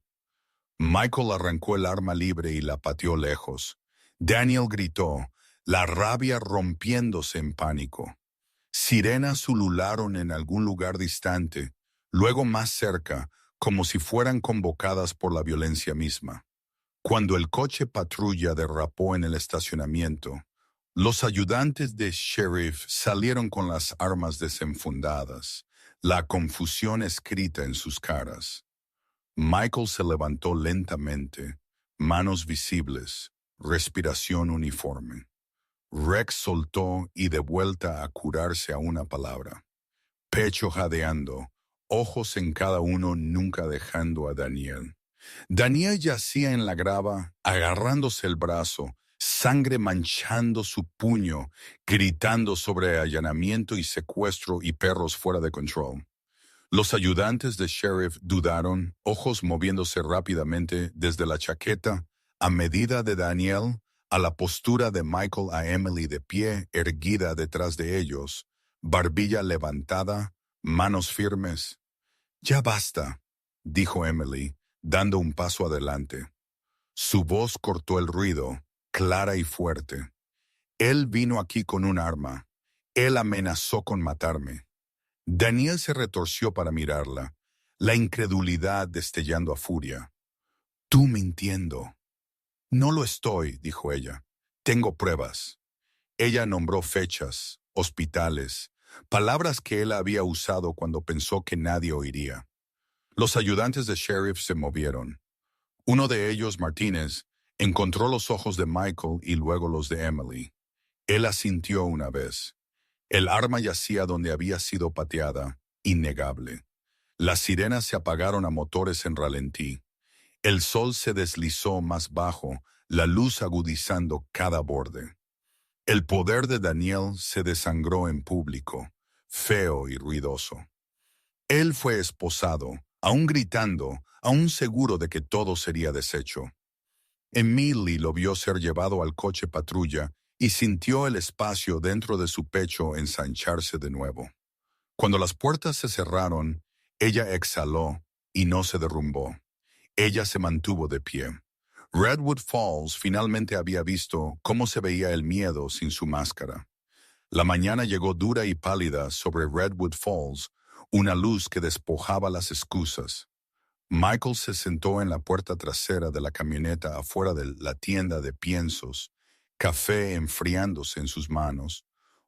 Michael arrancó el arma libre y la pateó lejos. Daniel gritó, la rabia rompiéndose en pánico. Sirenas ulularon en algún lugar distante, luego más cerca, como si fueran convocadas por la violencia misma. Cuando el coche patrulla derrapó en el estacionamiento, los ayudantes de sheriff salieron con las armas desenfundadas, la confusión escrita en sus caras. Michael se levantó lentamente, manos visibles, respiración uniforme. Rex soltó y de vuelta a curarse a una palabra. Pecho jadeando, ojos en cada uno, nunca dejando a Daniel. Daniel yacía en la grava, agarrándose el brazo, sangre manchando su puño, gritando sobre allanamiento y secuestro y perros fuera de control. Los ayudantes de sheriff dudaron, ojos moviéndose rápidamente desde la chaqueta, a medida de Daniel, a la postura de Michael, a Emily de pie, erguida detrás de ellos, barbilla levantada, manos firmes. «Ya basta», dijo Emily, dando un paso adelante. Su voz cortó el ruido, clara y fuerte. «Él vino aquí con un arma. Él amenazó con matarme». Daniel se retorció para mirarla, la incredulidad destellando a furia. «Tú mintiendo». «No lo estoy», dijo ella. «Tengo pruebas». Ella nombró fechas, hospitales, palabras que él había usado cuando pensó que nadie oiría. Los ayudantes de sheriff se movieron. Uno de ellos, Martínez, encontró los ojos de Michael y luego los de Emily. Él asintió una vez. El arma yacía donde había sido pateada, innegable. Las sirenas se apagaron a motores en ralentí. El sol se deslizó más bajo, la luz agudizando cada borde. El poder de Daniel se desangró en público, feo y ruidoso. Él fue esposado, aún gritando, aún seguro de que todo sería deshecho. Emily lo vio ser llevado al coche patrulla y sintió el espacio dentro de su pecho ensancharse de nuevo. Cuando las puertas se cerraron, ella exhaló y no se derrumbó. Ella se mantuvo de pie. Redwood Falls finalmente había visto cómo se veía el miedo sin su máscara. La mañana llegó dura y pálida sobre Redwood Falls, una luz que despojaba las excusas. Michael se sentó en la puerta trasera de la camioneta afuera de la tienda de piensos, café enfriándose en sus manos,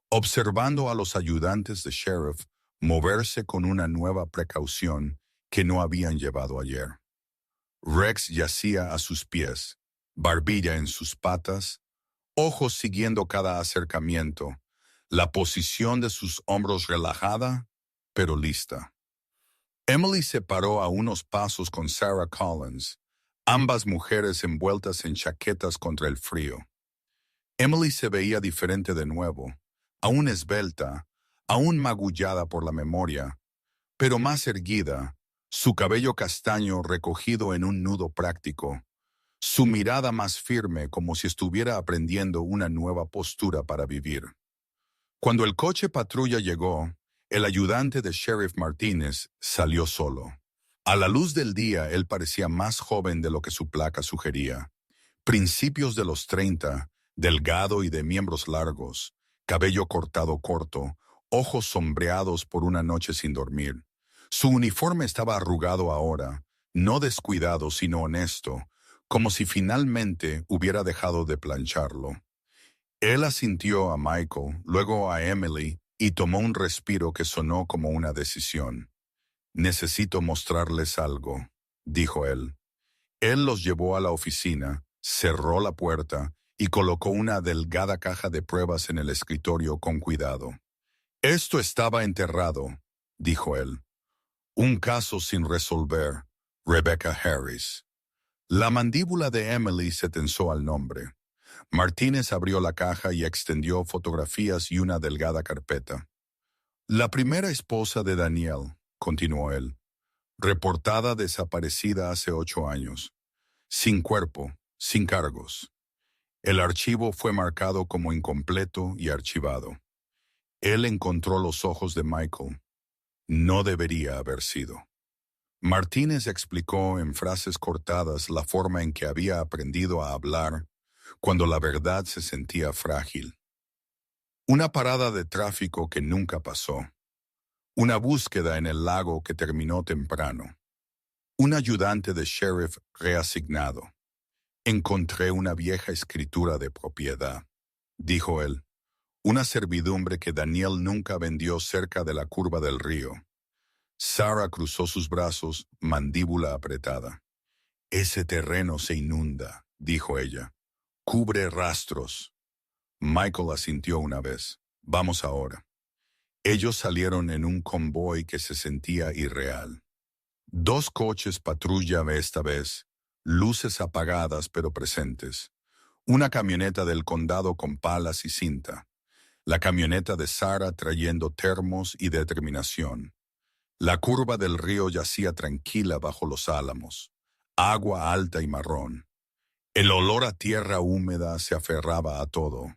observando a los ayudantes de sheriff moverse con una nueva precaución que no habían llevado ayer. Rex yacía a sus pies, barbilla en sus patas, ojos siguiendo cada acercamiento, la posición de sus hombros relajada, pero lista. Emily se paró a unos pasos con Sarah Collins, ambas mujeres envueltas en chaquetas contra el frío. Emily se veía diferente de nuevo, aún esbelta, aún magullada por la memoria, pero más erguida, su cabello castaño recogido en un nudo práctico, su mirada más firme como si estuviera aprendiendo una nueva postura para vivir. Cuando el coche patrulla llegó, el ayudante de Sheriff Martínez salió solo. A la luz del día, él parecía más joven de lo que su placa sugería. Principios de los 30, delgado y de miembros largos, cabello cortado corto, ojos sombreados por una noche sin dormir. Su uniforme estaba arrugado ahora, no descuidado sino honesto, como si finalmente hubiera dejado de plancharlo. Él asintió a Michael, luego a Emily, y tomó un respiro que sonó como una decisión. Necesito mostrarles algo, dijo él. Él los llevó a la oficina, cerró la puerta y colocó una delgada caja de pruebas en el escritorio con cuidado. Esto estaba enterrado, dijo él. Un caso sin resolver, Rebecca Harris. La mandíbula de Emily se tensó al nombre. Martínez abrió la caja y extendió fotografías y una delgada carpeta. La primera esposa de Daniel, continuó él, reportada desaparecida hace 8 años, sin cuerpo, sin cargos. El archivo fue marcado como incompleto y archivado. Él encontró los ojos de Michael. No debería haber sido. Martínez explicó en frases cortadas la forma en que había aprendido a hablar cuando la verdad se sentía frágil. Una parada de tráfico que nunca pasó. Una búsqueda en el lago que terminó temprano. Un ayudante de sheriff reasignado. Encontré una vieja escritura de propiedad, dijo él. Una servidumbre que Daniel nunca vendió cerca de la curva del río. Sarah cruzó sus brazos, mandíbula apretada. Ese terreno se inunda, dijo ella. Cubre rastros. Michael asintió una vez. Vamos ahora. Ellos salieron en un convoy que se sentía irreal. 2 coches patrulla esta vez, luces apagadas pero presentes. Una camioneta del condado con palas y cinta. La camioneta de Sarah trayendo termos y determinación. La curva del río yacía tranquila bajo los álamos. Agua alta y marrón. El olor a tierra húmeda se aferraba a todo.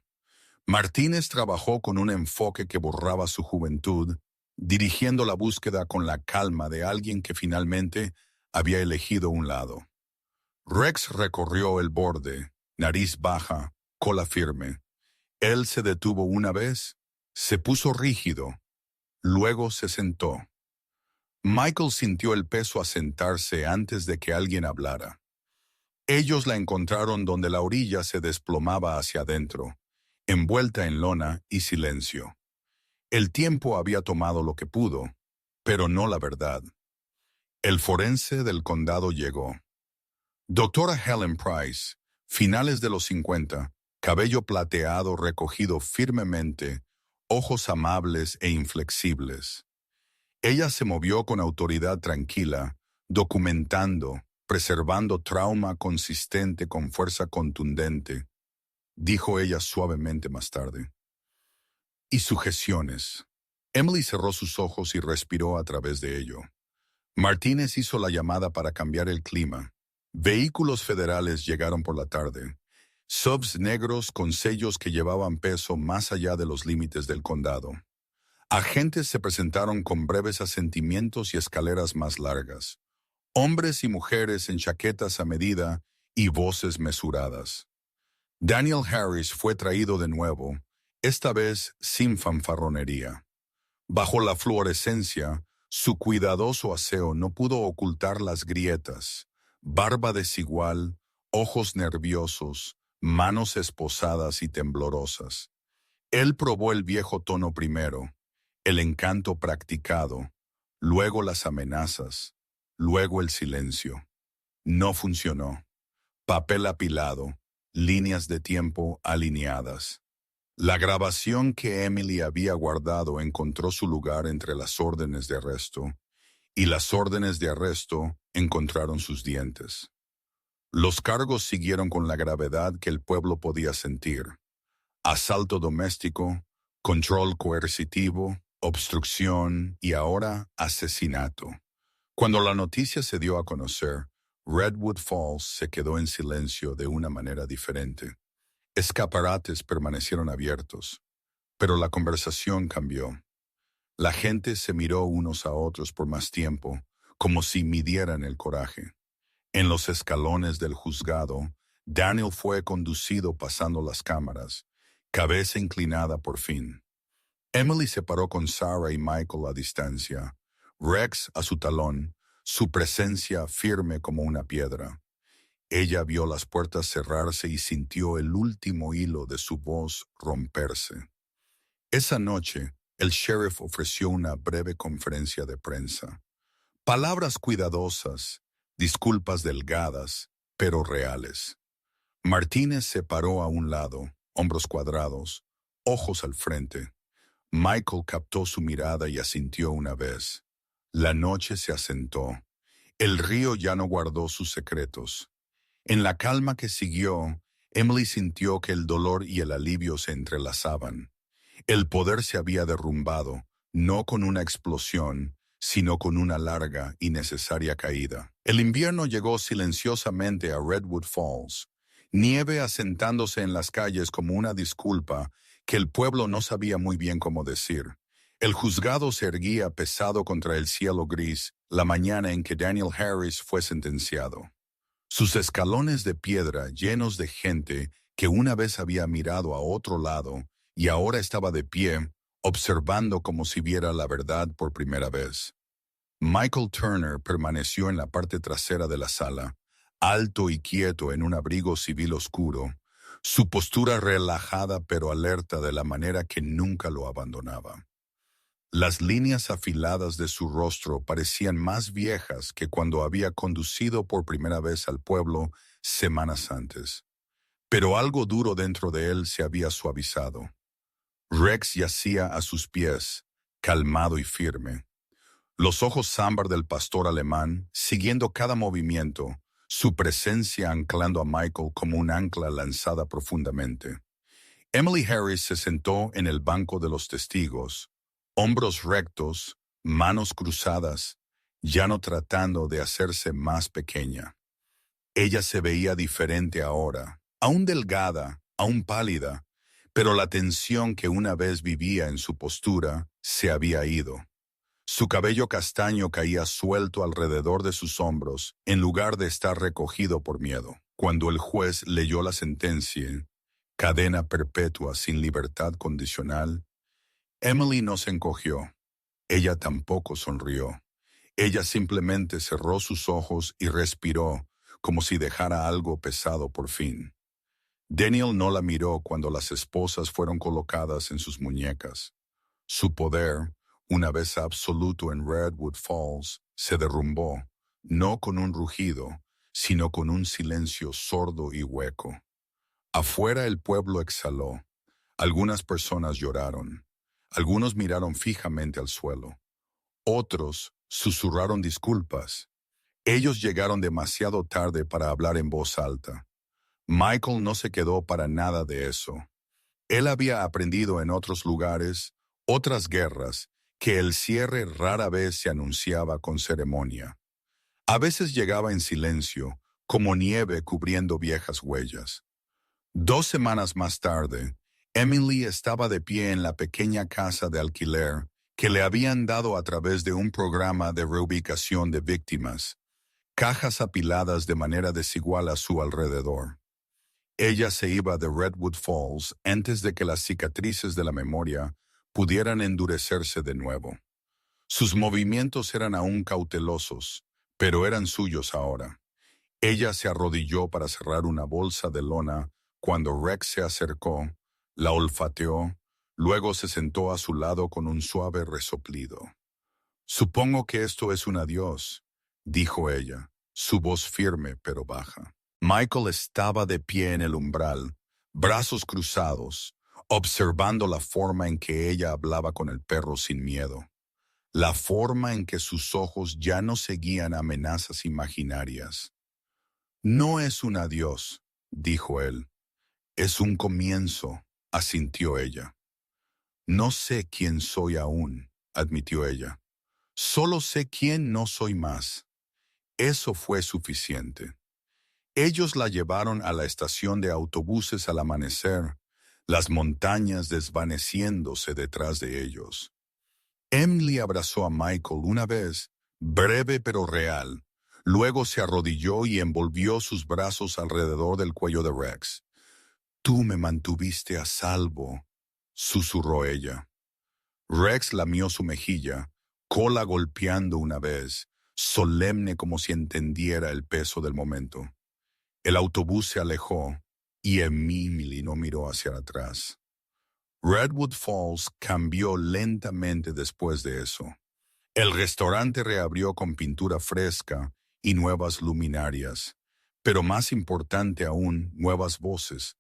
Martínez trabajó con un enfoque que borraba su juventud, dirigiendo la búsqueda con la calma de alguien que finalmente había elegido un lado. Rex recorrió el borde, nariz baja, cola firme. Él se detuvo una vez, se puso rígido, luego se sentó. Michael sintió el peso asentarse antes de que alguien hablara. Ellos la encontraron donde la orilla se desplomaba hacia adentro, envuelta en lona y silencio. El tiempo había tomado lo que pudo, pero no la verdad. El forense del condado llegó. Doctora Helen Price, finales de los 50, cabello plateado recogido firmemente, ojos amables e inflexibles. Ella se movió con autoridad tranquila, documentando, preservando trauma consistente con fuerza contundente, dijo ella suavemente más tarde. Y sujeciones. Emily cerró sus ojos y respiró a través de ello. Martínez hizo la llamada para cambiar el clima. Vehículos federales llegaron por la tarde. Subs negros con sellos que llevaban peso más allá de los límites del condado. Agentes se presentaron con breves asentimientos y escaleras más largas. Hombres y mujeres en chaquetas a medida y voces mesuradas. Daniel Harris fue traído de nuevo, esta vez sin fanfarronería. Bajo la fluorescencia, su cuidadoso aseo no pudo ocultar las grietas, barba desigual, ojos nerviosos, manos esposadas y temblorosas. Él probó el viejo tono primero, el encanto practicado, luego las amenazas, luego el silencio. No funcionó. Papel apilado, líneas de tiempo alineadas. La grabación que Emily había guardado encontró su lugar entre las órdenes de arresto, y las órdenes de arresto encontraron sus dientes. Los cargos siguieron con la gravedad que el pueblo podía sentir. Asalto doméstico, control coercitivo, obstrucción y ahora asesinato. Cuando la noticia se dio a conocer, Redwood Falls se quedó en silencio de una manera diferente. Escaparates permanecieron abiertos, pero la conversación cambió. La gente se miró unos a otros por más tiempo, como si midieran el coraje. En los escalones del juzgado, Daniel fue conducido pasando las cámaras, cabeza inclinada por fin. Emily se paró con Sarah y Michael a distancia, Rex a su talón, su presencia firme como una piedra. Ella vio las puertas cerrarse y sintió el último hilo de su voz romperse. Esa noche, el sheriff ofreció una breve conferencia de prensa. Palabras cuidadosas, disculpas delgadas, pero reales. Martínez se paró a un lado, hombros cuadrados, ojos al frente. Michael captó su mirada y asintió una vez. La noche se asentó. El río ya no guardó sus secretos. En la calma que siguió, Emily sintió que el dolor y el alivio se entrelazaban. El poder se había derrumbado, no con una explosión, sino con una larga y necesaria caída. El invierno llegó silenciosamente a Redwood Falls, nieve asentándose en las calles como una disculpa que el pueblo no sabía muy bien cómo decir. El juzgado se erguía pesado contra el cielo gris la mañana en que Daniel Harris fue sentenciado. Sus escalones de piedra llenos de gente que una vez había mirado a otro lado y ahora estaba de pie, observando como si viera la verdad por primera vez. Michael Turner permaneció en la parte trasera de la sala, alto y quieto en un abrigo civil oscuro, su postura relajada pero alerta de la manera que nunca lo abandonaba. Las líneas afiladas de su rostro parecían más viejas que cuando había conducido por primera vez al pueblo semanas antes. Pero algo duro dentro de él se había suavizado. Rex yacía a sus pies, calmado y firme. Los ojos ámbar del pastor alemán, siguiendo cada movimiento, su presencia anclando a Michael como un ancla lanzada profundamente. Emily Harris se sentó en el banco de los testigos, hombros rectos, manos cruzadas, ya no tratando de hacerse más pequeña. Ella se veía diferente ahora, aún delgada, aún pálida, pero la tensión que una vez vivía en su postura se había ido. Su cabello castaño caía suelto alrededor de sus hombros, en lugar de estar recogido por miedo. Cuando el juez leyó la sentencia, cadena perpetua sin libertad condicional, Emily no se encogió. Ella tampoco sonrió. Ella simplemente cerró sus ojos y respiró, como si dejara algo pesado por fin. Daniel no la miró cuando las esposas fueron colocadas en sus muñecas. Su poder, una vez absoluto en Redwood Falls, se derrumbó, no con un rugido, sino con un silencio sordo y hueco. Afuera el pueblo exhaló. Algunas personas lloraron. Algunos miraron fijamente al suelo. Otros susurraron disculpas. Ellos llegaron demasiado tarde para hablar en voz alta. Michael no se quedó para nada de eso. Él había aprendido en otros lugares, otras guerras, que el cierre rara vez se anunciaba con ceremonia. A veces llegaba en silencio, como nieve cubriendo viejas huellas. 2 semanas más tarde, Emily estaba de pie en la pequeña casa de alquiler que le habían dado a través de un programa de reubicación de víctimas, cajas apiladas de manera desigual a su alrededor. Ella se iba de Redwood Falls antes de que las cicatrices de la memoria pudieran endurecerse de nuevo. Sus movimientos eran aún cautelosos, pero eran suyos ahora. Ella se arrodilló para cerrar una bolsa de lona cuando Rex se acercó, la olfateó, luego se sentó a su lado con un suave resoplido. «Supongo que esto es un adiós», dijo ella, su voz firme pero baja. Michael estaba de pie en el umbral, brazos cruzados, observando la forma en que ella hablaba con el perro sin miedo, la forma en que sus ojos ya no seguían amenazas imaginarias. «No es un adiós», dijo él. «Es un comienzo», asintió ella. «No sé quién soy aún», admitió ella. «Solo sé quién no soy más». Eso fue suficiente. Ellos la llevaron a la estación de autobuses al amanecer, las montañas desvaneciéndose detrás de ellos. Emily abrazó a Michael una vez, breve pero real. Luego se arrodilló y envolvió sus brazos alrededor del cuello de Rex. «Tú me mantuviste a salvo», susurró ella. Rex lamió su mejilla, cola golpeando una vez, solemne como si entendiera el peso del momento. El autobús se alejó y Emily no miró hacia atrás. Redwood Falls cambió lentamente después de eso. El restaurante reabrió con pintura fresca y nuevas luminarias, pero más importante aún, nuevas voces.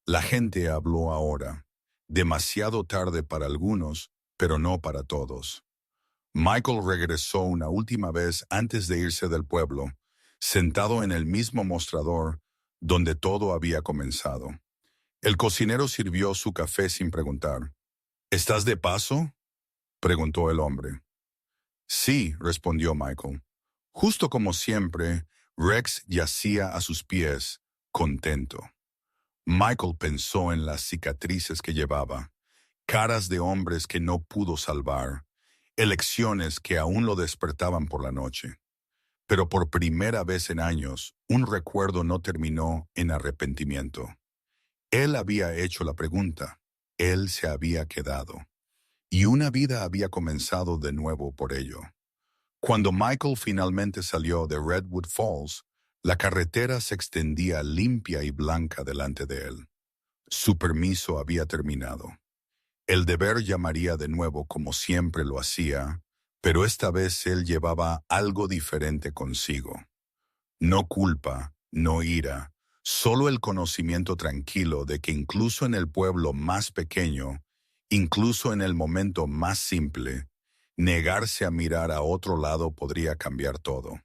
La gente habló ahora, demasiado tarde para algunos, pero no para todos. Michael regresó una última vez antes de irse del pueblo, sentado en el mismo mostrador donde todo había comenzado. El cocinero sirvió su café sin preguntar. ¿Estás de paso?, preguntó el hombre. Sí, respondió Michael. Justo como siempre, Rex yacía a sus pies, contento. Michael pensó en las cicatrices que llevaba, caras de hombres que no pudo salvar, elecciones que aún lo despertaban por la noche. Pero por primera vez en años, un recuerdo no terminó en arrepentimiento. Él había hecho la pregunta, él se había quedado, y una vida había comenzado de nuevo por ello. Cuando Michael finalmente salió de Redwood Falls, la carretera se extendía limpia y blanca delante de él. Su permiso había terminado. El deber llamaría de nuevo como siempre lo hacía, pero esta vez él llevaba algo diferente consigo. No culpa, no ira, solo el conocimiento tranquilo de que incluso en el pueblo más pequeño, incluso en el momento más simple, negarse a mirar a otro lado podría cambiar todo.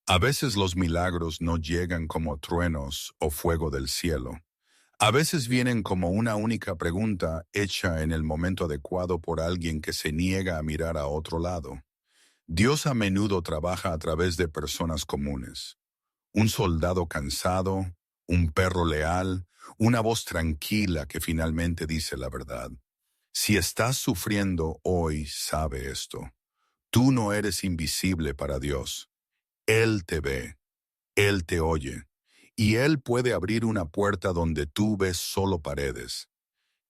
A veces los milagros no llegan como truenos o fuego del cielo. A veces vienen como una única pregunta hecha en el momento adecuado por alguien que se niega a mirar a otro lado. Dios a menudo trabaja a través de personas comunes. Un soldado cansado, un perro leal, una voz tranquila que finalmente dice la verdad. Si estás sufriendo hoy, sabe esto. Tú no eres invisible para Dios. Él te ve, Él te oye, y Él puede abrir una puerta donde tú ves solo paredes.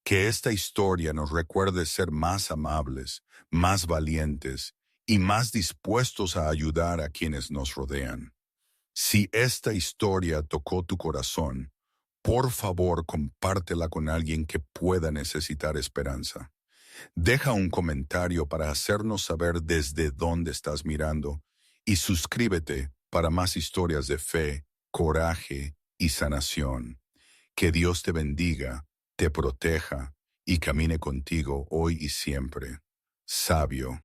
Que esta historia nos recuerde ser más amables, más valientes y más dispuestos a ayudar a quienes nos rodean. Si esta historia tocó tu corazón, por favor compártela con alguien que pueda necesitar esperanza. Deja un comentario para hacernos saber desde dónde estás mirando y suscríbete para más historias de fe, coraje y sanación. Que Dios te bendiga, te proteja y camine contigo hoy y siempre. Sabio.